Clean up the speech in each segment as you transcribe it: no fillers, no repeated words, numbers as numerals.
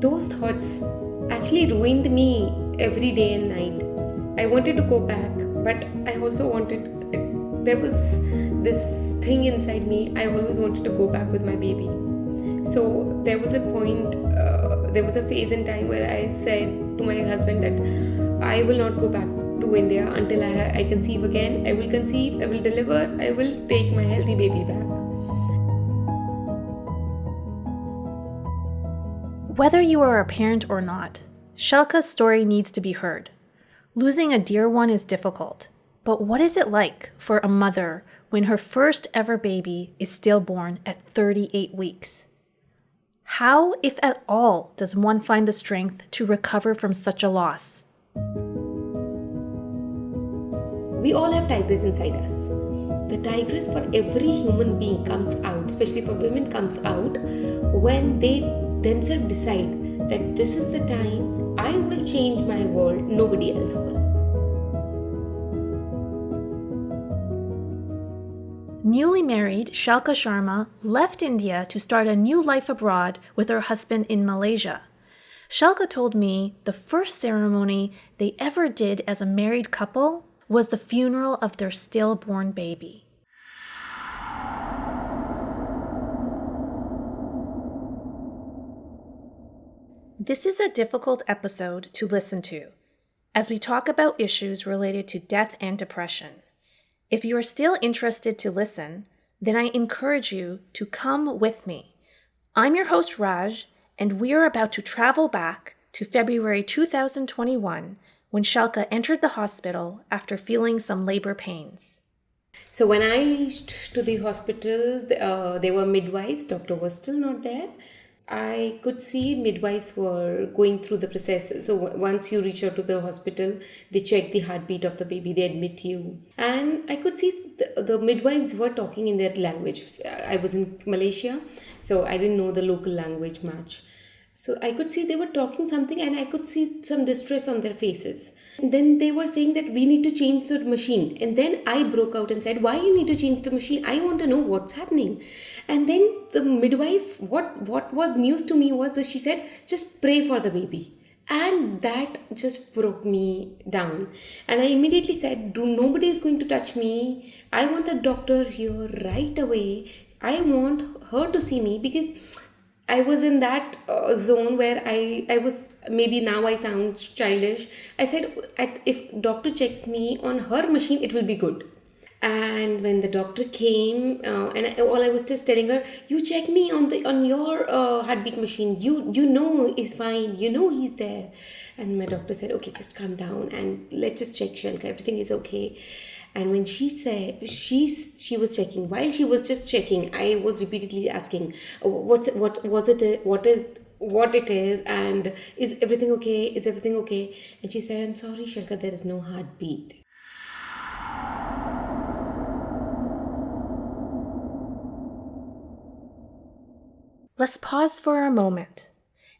those thoughts actually ruined me every day and night. I wanted to go back, but I also there was this thing inside me. I always wanted to go back with my baby. So there was a point, there was a phase in time where I said to my husband that I will not go back to India until I conceive again. I will conceive, I will deliver, I will take my healthy baby back. Whether you are a parent or not, Shelka's story needs to be heard. Losing a dear one is difficult, but what is it like for a mother when her first ever baby is stillborn at 38 weeks? How, if at all, does one find the strength to recover from such a loss? We all have tigress inside us. The tigress for every human being comes out, especially for women, comes out when they themselves decide that this is the time I will change my world, nobody else will. Newly married, Shelka Sharma left India to start a new life abroad with her husband in Malaysia. Shelka told me the first ceremony they ever did as a married couple was the funeral of their stillborn baby. This is a difficult episode to listen to, as we talk about issues related to death and depression. If you are still interested to listen, then I encourage you to come with me. I'm your host Raj, and we are about to travel back to February 2021 when Shelka entered the hospital after feeling some labor pains. So when I reached to the hospital, there were midwives, doctor was still not there. I could see midwives were going through the process. So once you reach out to the hospital, they check the heartbeat of the baby, they admit you. And I could see the midwives were talking in their language. I was in Malaysia, so I didn't know the local language much. So I could see they were talking something and I could see some distress on their faces. And then they were saying that we need to change the machine. And then I broke out and said, why you need to change the machine? I want to know what's happening. And then the midwife, what was news to me was that she said, just pray for the baby. And that just broke me down. And I immediately said, nobody is going to touch me. I want the doctor here right away. I want her to see me because I was in that zone where I was, maybe now I sound childish. I said, if doctor checks me on her machine, it will be good. And when the doctor came, all I was just telling her, you check me on your heartbeat machine. You know he's fine. You know he's there. And my doctor said, okay, just calm down and let's just check Shelka. Everything is okay. And when she said she was checking, while she was just checking, I was repeatedly asking, what it is, and is everything okay? Is everything okay? And she said, I'm sorry, Shelka, there is no heartbeat. Let's pause for a moment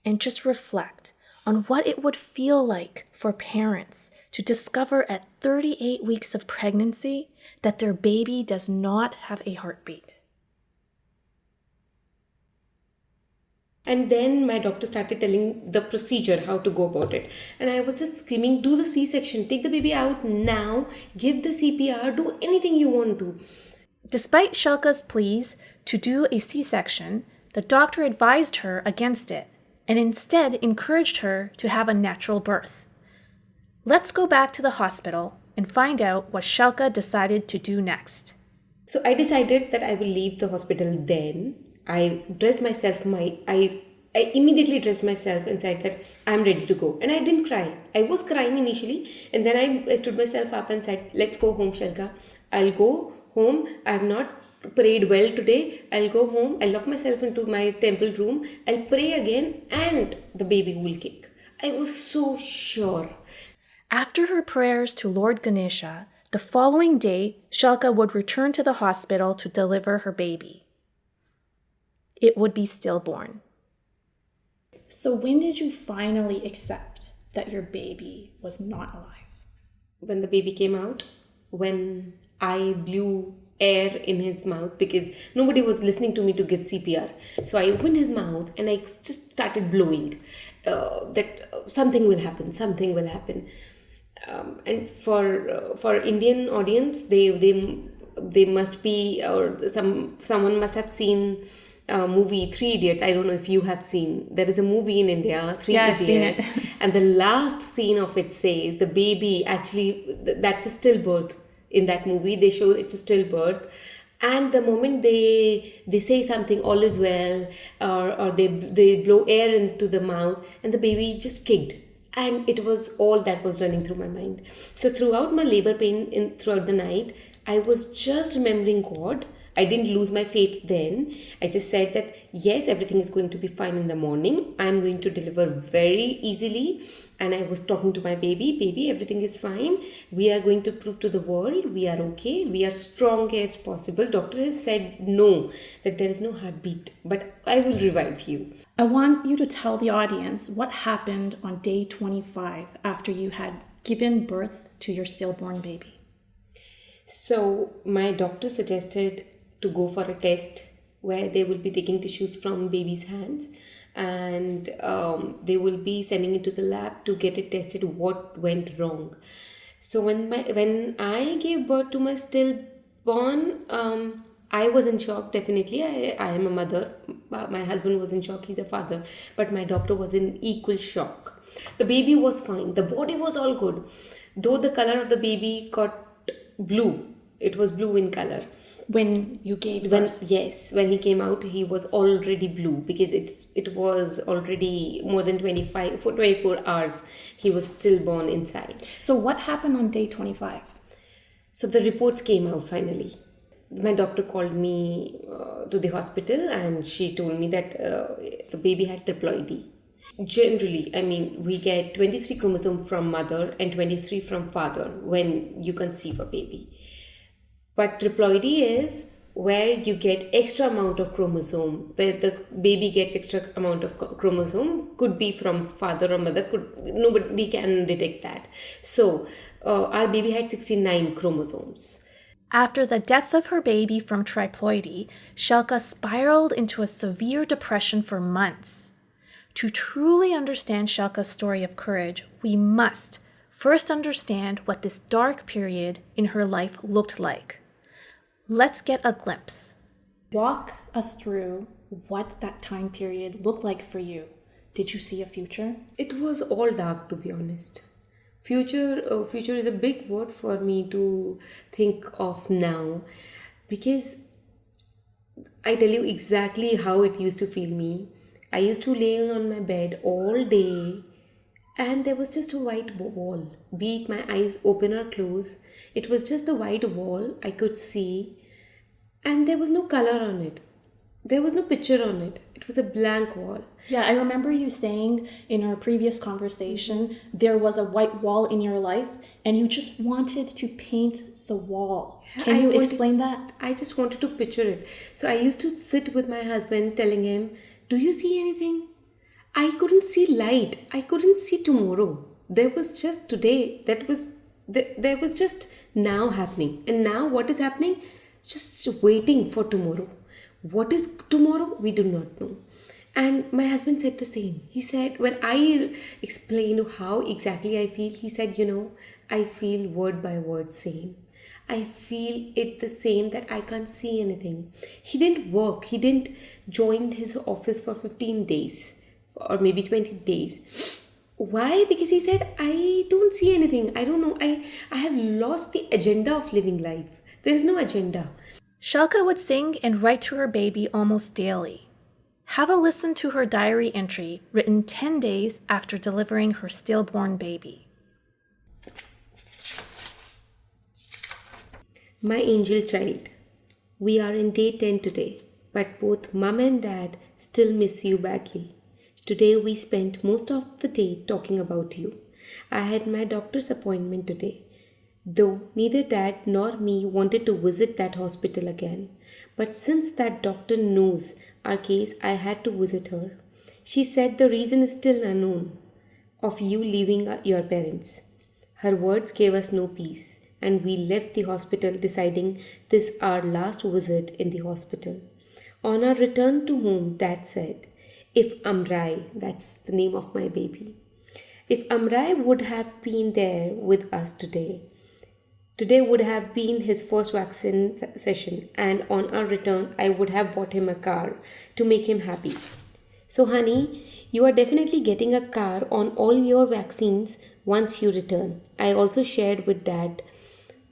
and just reflect on what it would feel like for parents to discover at 38 weeks of pregnancy that their baby does not have a heartbeat. And then my doctor started telling the procedure, how to go about it. And I was just screaming, do the C-section, take the baby out now, give the CPR, do anything you want to. Despite Shelka's pleas to do a C-section, the doctor advised her against it and instead encouraged her to have a natural birth. Let's go back to the hospital and find out what Shelka decided to do next. So I decided that I will leave the hospital then. I dressed myself, I immediately dressed myself and said that I'm ready to go. And I didn't cry. I was crying initially, and then I stood myself up and said, let's go home, Shelka. I'll go home. I have not prayed well today. I'll go home. I'll lock myself into my temple room. I'll pray again and the baby will kick. I was so sure. After her prayers to Lord Ganesha, the following day, Shelka would return to the hospital to deliver her baby. It would be stillborn. So when did you finally accept that your baby was not alive? When the baby came out, when I blew air in his mouth because nobody was listening to me to give CPR. So I opened his mouth and I just started blowing that something will happen, something will happen. And for Indian audience, they must be, or someone must have seen movie Three Idiots. I don't know if you have seen. There is a movie in India, Three Yeah, Idiots. I've seen it. And the last scene of it says the baby actually, that's a stillbirth in that movie. They show it's a stillbirth. And the moment they say something, all is well, or they blow air into the mouth, and the baby just kicked. And it was all that was running through my mind. So throughout my labor pain, throughout the night, I was just remembering God. I didn't lose my faith then. I just said that yes, everything is going to be fine in the morning. I'm going to deliver very easily. And I was talking to my baby, everything is fine. We are going to prove to the world we are okay. We are strong as possible. Doctor has said no, that there is no heartbeat, but I will revive you. I want you to tell the audience what happened on day 25 after you had given birth to your stillborn baby. So my doctor suggested to go for a test where they will be taking tissues from baby's hands, and they will be sending it to the lab to get it tested what went wrong. So when I gave birth to my stillborn, I was in shock. Definitely, I am a mother. My husband was in shock. He's a father, but my doctor was in equal shock. The baby was fine. The body was all good, though the color of the baby got blue. It was blue in color. When you gave birth? When he came out, he was already blue because it was already more than 24 hours. He was stillborn inside. So what happened on day 25? So the reports came out finally. My doctor called me to the hospital and she told me that the baby had triploidy. Generally, I mean, we get 23 chromosomes from mother and 23 from father when you conceive a baby. But triploidy is where you get extra amount of chromosome, where the baby gets extra amount of chromosome, could be from father or mother, nobody can detect that. So our baby had 69 chromosomes. After the death of her baby from triploidy, Shelka spiraled into a severe depression for months. To truly understand Shelka's story of courage, we must first understand what this dark period in her life looked like. Let's get a glimpse. Walk us through what that time period looked like for you. Did you see a future? It was all dark, to be honest. Future is a big word for me to think of now, because I tell you exactly how it used to feel me. I used to lay on my bed all day and there was just a white wall. Be it my eyes open or close, it was just the white wall I could see, and there was no color on it. There was no picture on it. It was a blank wall. Yeah, I remember you saying in our previous conversation there was a white wall in your life and you just wanted to paint the wall. Can you explain that? I just wanted to picture it. So I used to sit with my husband telling him, do you see anything? I couldn't see light. I couldn't see tomorrow. There was just today. There was just now happening. And now what is happening? Just waiting for tomorrow. What is tomorrow? We do not know. And my husband said the same. He said, when I explained how exactly I feel, he said, I feel word by word same. I feel it the same, that I can't see anything. He didn't work. He didn't join his office for 15 days or maybe 20 days. Why? Because he said, I don't see anything. I don't know. I have lost the agenda of living life. There is no agenda. Shelka would sing and write to her baby almost daily. Have a listen to her diary entry written 10 days after delivering her stillborn baby. My angel child, we are in day 10 today, but both mum and dad still miss you badly. Today we spent most of the day talking about you. I had my doctor's appointment today, though neither dad nor me wanted to visit that hospital again. But since that doctor knows our case, I had to visit her. She said the reason is still unknown of you leaving your parents. Her words gave us no peace. and we left the hospital deciding this our last visit in the hospital. On our return to home, Dad said, if Amrai, that's the name of my baby, if Amrai would have been there with us today would have been his first vaccine session, and on our return, I would have bought him a car to make him happy. So, honey, you are definitely getting a car on all your vaccines once you return. I also shared with Dad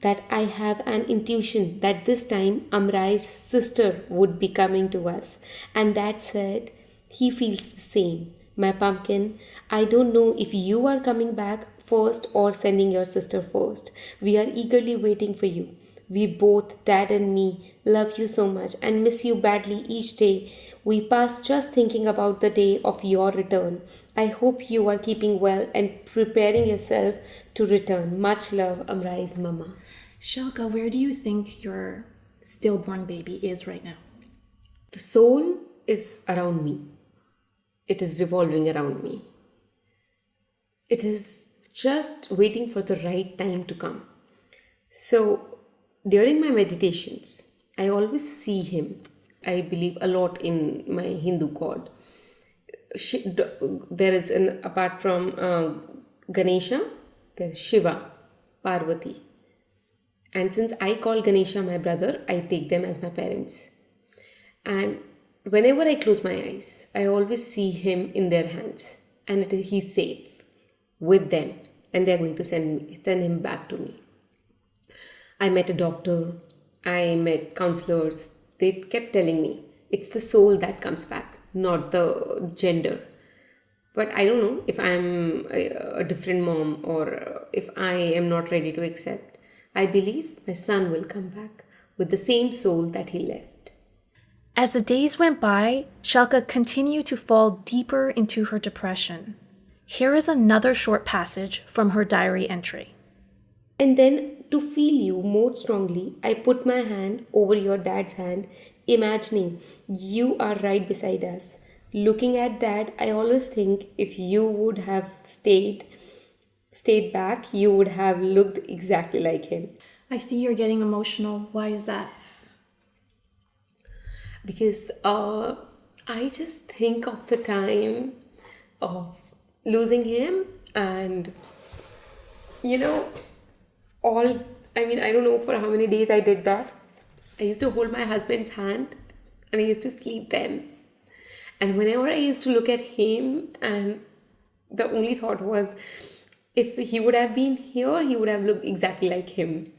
that I have an intuition that this time Amrai's sister would be coming to us, and Dad said he feels the same. My pumpkin, I don't know if you are coming back first or sending your sister first. We are eagerly waiting for you. We both, Dad and me, love you so much and miss you badly each day we pass just thinking about the day of your return. I hope you are keeping well and preparing yourself to return. Much love, Amrai's mama. Shelka, where do you think your stillborn baby is right now? The soul is around me. It is revolving around me. It is just waiting for the right time to come. So, during my meditations, I always see him. I believe a lot in my Hindu god. There is apart from Ganesha, there is Shiva, Parvati. And since I call Ganesha my brother, I take them as my parents. And whenever I close my eyes, I always see him in their hands. And he's safe with them. And they're going to send him back to me. I met a doctor. I met counselors. They kept telling me it's the soul that comes back, not the gender. But I don't know if I'm a different mom or if I am not ready to accept. I believe my son will come back with the same soul that he left. As the days went by, Shelka continued to fall deeper into her depression. Here is another short passage from her diary entry. And then, to feel you more strongly, I put my hand over your dad's hand, imagining you are right beside us. Looking at Dad, I always think if you would have stayed back, you would have looked exactly like him. I see you're getting emotional. Why is that? Because I just think of the time of losing him and, I don't know for how many days I did that. I used to hold my husband's hand and I used to sleep then. And whenever I used to look at him, and the only thought was, if he would have been here, he would have looked exactly like him.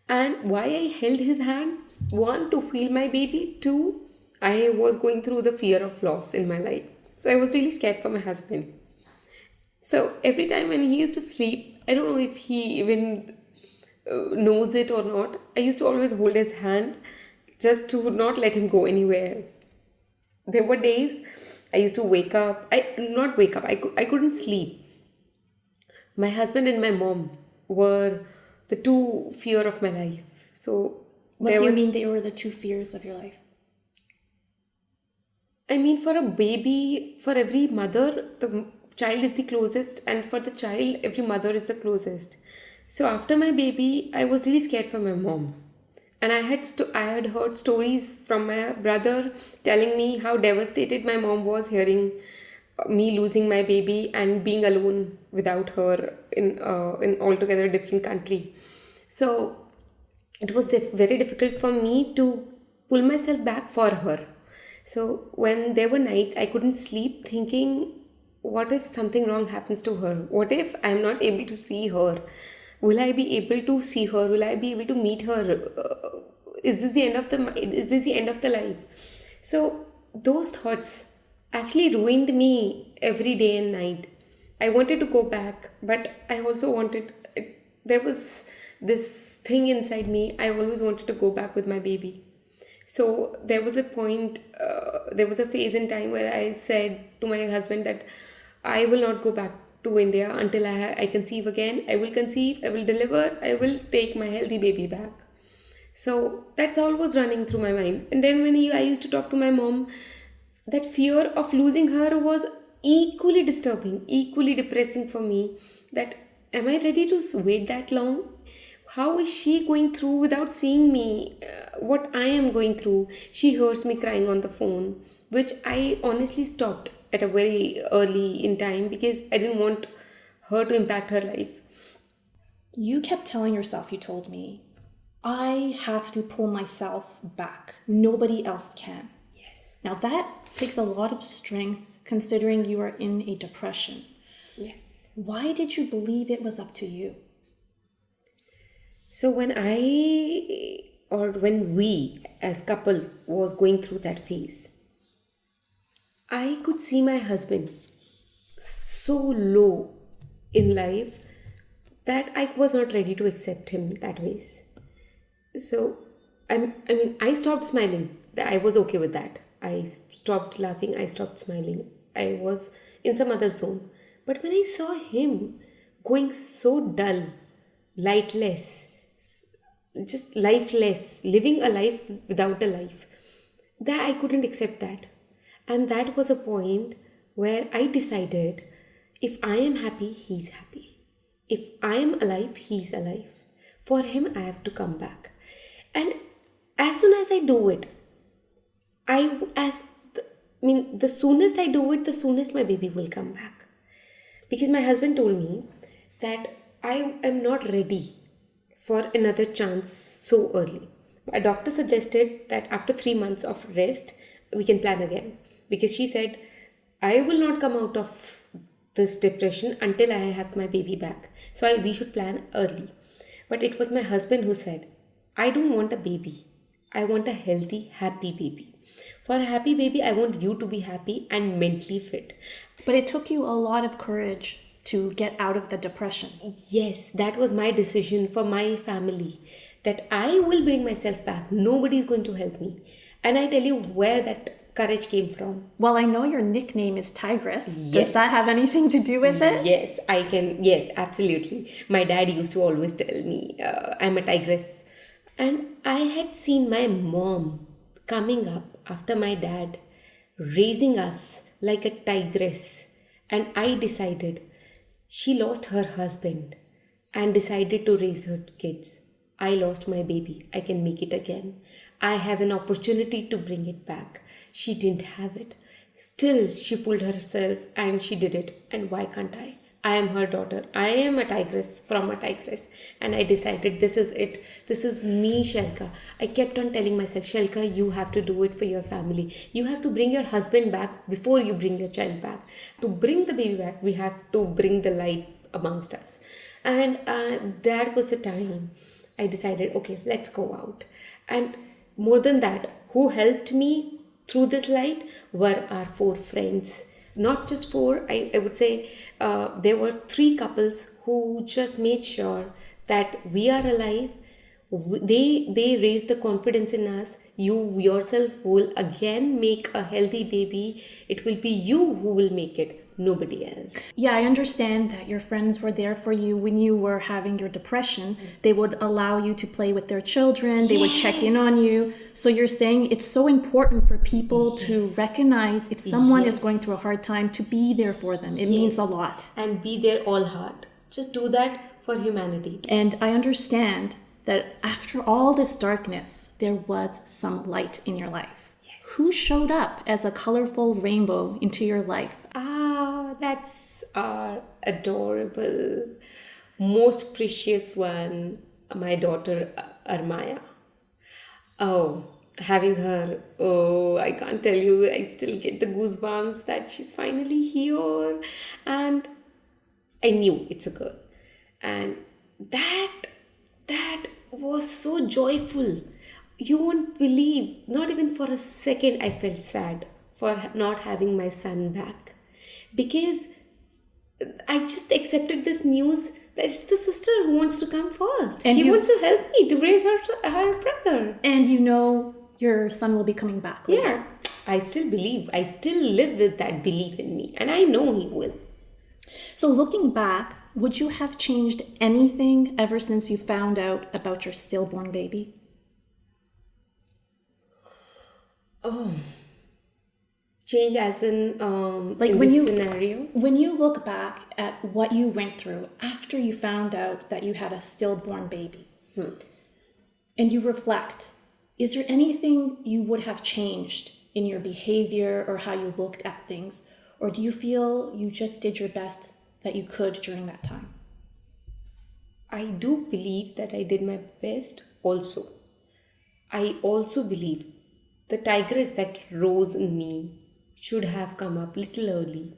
And why I held his hand? One, to feel my baby. Two, I was going through the fear of loss in my life. So I was really scared for my husband. So every time when he used to sleep, I don't know if he even knows it or not, I used to always hold his hand just to not let him go anywhere. There were days I used to wake up. I couldn't sleep. My husband and my mom were the two fear of my life. So What do you mean they were the two fears of your life? I mean, for a baby, for every mother, the child is the closest, and for the child, every mother is the closest. So after my baby, I was really scared for my mom. And I had heard stories from my brother telling me how devastated my mom was hearing me losing my baby and being alone without her in altogether different country. So it was very difficult for me to pull myself back for her. So when there were nights I couldn't sleep, thinking, what if something wrong happens to her? What if I'm not able to see her? Will I be able to see her? Will I be able to meet her? Is this the end of the life? So those thoughts actually ruined me every day and night. I wanted to go back, but I also there was this thing inside me. I always wanted to go back with my baby. So there was a phase in time where I said to my husband that I will not go back to India until I conceive again. I will conceive, I will deliver, I will take my healthy baby back. So that's all was running through my mind. And then when I used to talk to my mom, that fear of losing her was equally disturbing, equally depressing for me. That am I ready to wait that long? How is she going through without seeing me? What I am going through? She hears me crying on the phone, which I honestly stopped at a very early in time because I didn't want her to impact her life. You kept telling yourself, you told me, I have to pull myself back. Nobody else can. Yes. Now that takes a lot of strength considering you are in a depression. Yes. Why did you believe it was up to you? So when we as couple was going through that phase, I could see my husband so low in life that I was not ready to accept him that ways. So I stopped smiling. I was okay with that. I stopped laughing. I stopped smiling. I was in some other zone. But when I saw him going so dull, lightless, just lifeless, living a life without a life, that I couldn't accept that. And that was a point where I decided if I am happy, he's happy. If I am alive, he's alive. For him, I have to come back. And as soon as I do it, the soonest I do it, the soonest my baby will come back. Because my husband told me that I am not ready for another chance so early. A doctor suggested that after 3 months of rest, we can plan again. Because she said, I will not come out of this depression until I have my baby back. So we should plan early. But it was my husband who said, I don't want a baby. I want a healthy, happy baby. For a happy baby, I want you to be happy and mentally fit. But it took you a lot of courage to get out of the depression. Yes, that was my decision for my family. That I will bring myself back. Nobody is going to help me. And I tell you where that courage came from. Well, I know your nickname is Tigress. Yes. Does that have anything to do with it? Yes, I can. Yes, absolutely. My dad used to always tell me, I'm a tigress. And I had seen my mom coming up after my dad, raising us like a tigress. And I decided she lost her husband and decided to raise her kids. I lost my baby. I can make it again. I have an opportunity to bring it back. She didn't have it. Still, she pulled herself and she did it. And why can't I? I am her daughter. I am a tigress from a tigress. And I decided this is it. This is me, Shelka. I kept on telling myself, Shelka, you have to do it for your family. You have to bring your husband back before you bring your child back. To bring the baby back, we have to bring the light amongst us. And that was the time I decided, okay, let's go out. And more than that, who helped me through this light were our 4 friends. Not just 4, I would say there were 3 couples who just made sure that we are alive. They raised the confidence in us. You yourself will again make a healthy baby. It will be you who will make it, nobody else. Yeah, I understand that your friends were there for you when you were having your depression. They would allow you to play with their children. They would check in on you. So you're saying it's so important for people to recognize if someone is going through a hard time, to be there for them. It means a lot. And be there all heart. Just do that for humanity. And I understand that after all this darkness, there was some light in your life. Yes. Who showed up as a colorful rainbow into your life? That's our adorable, most precious one, my daughter Armaya. Oh, having her, I can't tell you, I still get the goosebumps that she's finally here. And I knew it's a girl. And that was so joyful. You won't believe, not even for a second I felt sad for not having my son back. Because I just accepted this news that it's the sister who wants to come first. And he wants to help me to raise her brother. And you know your son will be coming back later. Yeah, I still believe. I still live with that belief in me. And I know he will. So looking back, would you have changed anything ever since you found out about your stillborn baby? Oh, change as in Like in when this scenario. When you look back at what you went through after you found out that you had a stillborn baby, and you reflect, is there anything you would have changed in your behavior or how you looked at things? Or do you feel you just did your best that you could during that time? I do believe that I did my best also. I also believe the tigress that rose in me should have come up little early.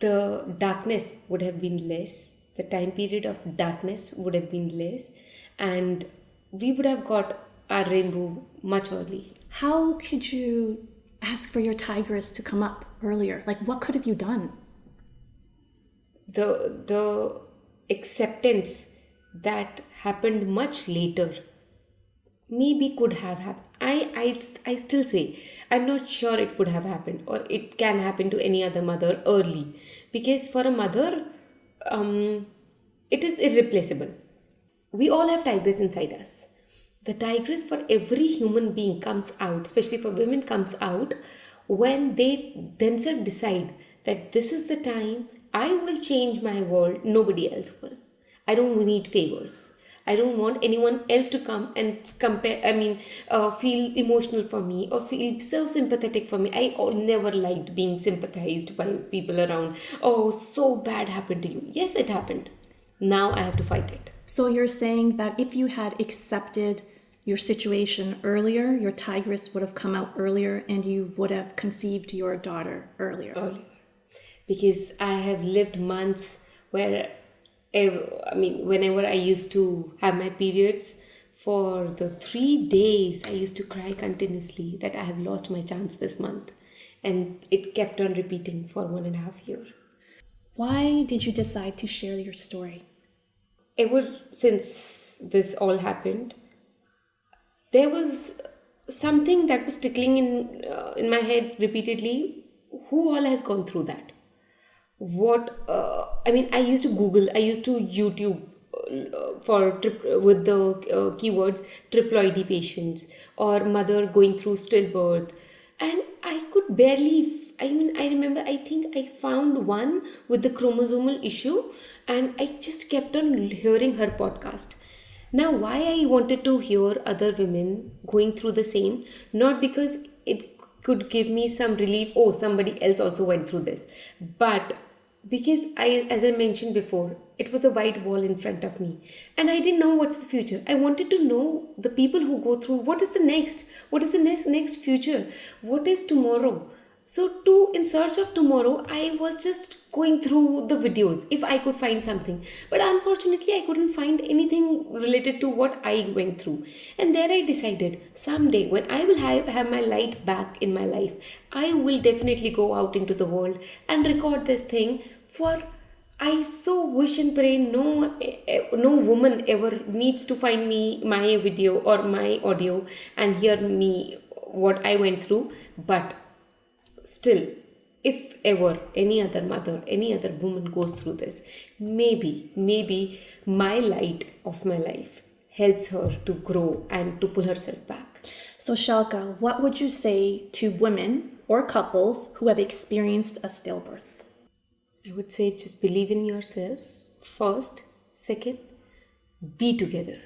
The darkness would have been less. The time period of darkness would have been less. And we would have got our rainbow much early. How could you ask for your tigress to come up earlier? Like, what could have you done? The acceptance that happened much later maybe could have happened. I still say I'm not sure it would have happened, or it can happen to any other mother early, because for a mother it is irreplaceable. We all have tigress inside us. The tigress for every human being comes out, especially for women, comes out when they themselves decide that this is the time I will change my world, nobody else will. I don't need favors. I don't want anyone else to come and feel emotional for me or feel so sympathetic for me. Never liked being sympathized by people around. Oh, so bad happened to you. Yes, it happened. Now I have to fight it. So you're saying that if you had accepted your situation earlier, your tigress would have come out earlier and you would have conceived your daughter earlier. Because I have lived months where, whenever I used to have my periods, for the 3 days I used to cry continuously that I have lost my chance this month. And it kept on repeating for 1.5 years. Why did you decide to share your story? Ever since this all happened, there was something that was tickling in my head repeatedly. Who all has gone through that? I used to Google, I used to YouTube with the keywords triploidy patients or mother going through stillbirth, and I could barely. I remember, I think I found one with the chromosomal issue, and I just kept on hearing her podcast. Now, why I wanted to hear other women going through the same, not because it could give me some relief, oh, somebody else also went through this, but because as I mentioned before, it was a white wall in front of me and I didn't know what's the future. I wanted to know the people who go through what is the next future, what is tomorrow. So in search of tomorrow, I was just going through the videos if I could find something. But unfortunately, I couldn't find anything related to what I went through. And there I decided, someday when I will have my light back in my life, I will definitely go out into the world and record this thing. For I so wish and pray no woman ever needs to find my video or my audio and hear me what I went through. But still, if ever any other mother, any other woman goes through this, maybe my light of my life helps her to grow and to pull herself back. So Shelka, what would you say to women or couples who have experienced a stillbirth? I would say just believe in yourself first. Second, be together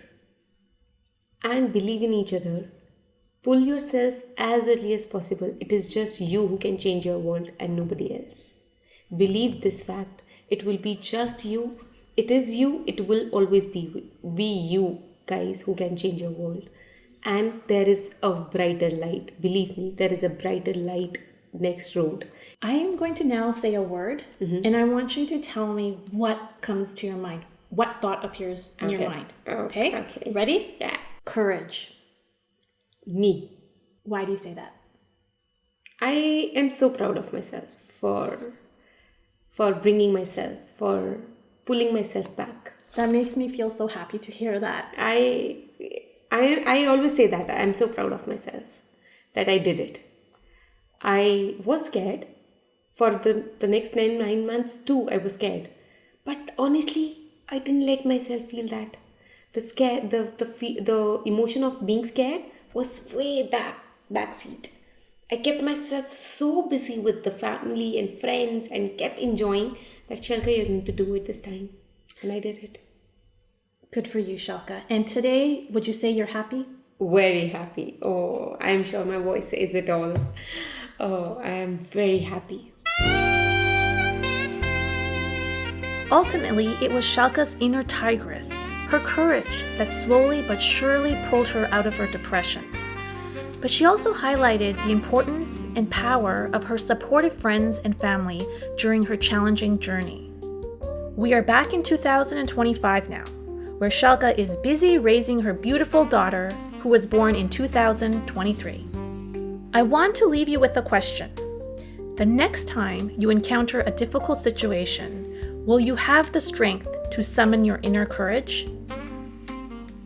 and believe in each other. Pull yourself as early as possible. It is just you who can change your world and nobody else. Believe this fact. It will be just you. It is you. It will always be you guys who can change your world. And there is a brighter light. Believe me, there is a brighter light next road. I am going to now say a word, and I want you to tell me what comes to your mind. What thought appears in your mind. Okay? Ready? Yeah. Courage. Me. Why do you say that? I am so proud of myself for bringing myself, for pulling myself back. That makes me feel so happy to hear that. I always say that I'm so proud of myself that I did it. I was scared for the next 9 months too. I was scared, but honestly, I didn't let myself feel that. The emotion of being scared was way backseat. I kept myself so busy with the family and friends and kept enjoying that, Shelka, you need to do it this time. And I did it. Good for you, Shelka. And today, would you say you're happy? Very happy. Oh, I'm sure my voice says it all. Oh, I am very happy. Ultimately, it was Shelka's inner tigress, her courage, that slowly but surely pulled her out of her depression. But she also highlighted the importance and power of her supportive friends and family during her challenging journey. We are back in 2025 now, where Shelka is busy raising her beautiful daughter, who was born in 2023. I want to leave you with a question. The next time you encounter a difficult situation, will you have the strength to summon your inner courage?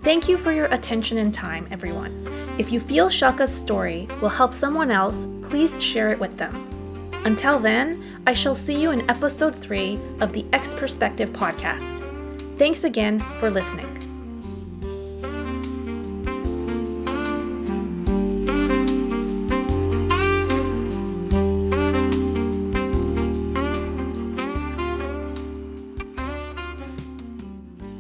Thank you for your attention and time, everyone. If you feel Shelka's story will help someone else, please share it with them. Until then, I shall see you in episode 3 of the X Perspective podcast. Thanks again for listening.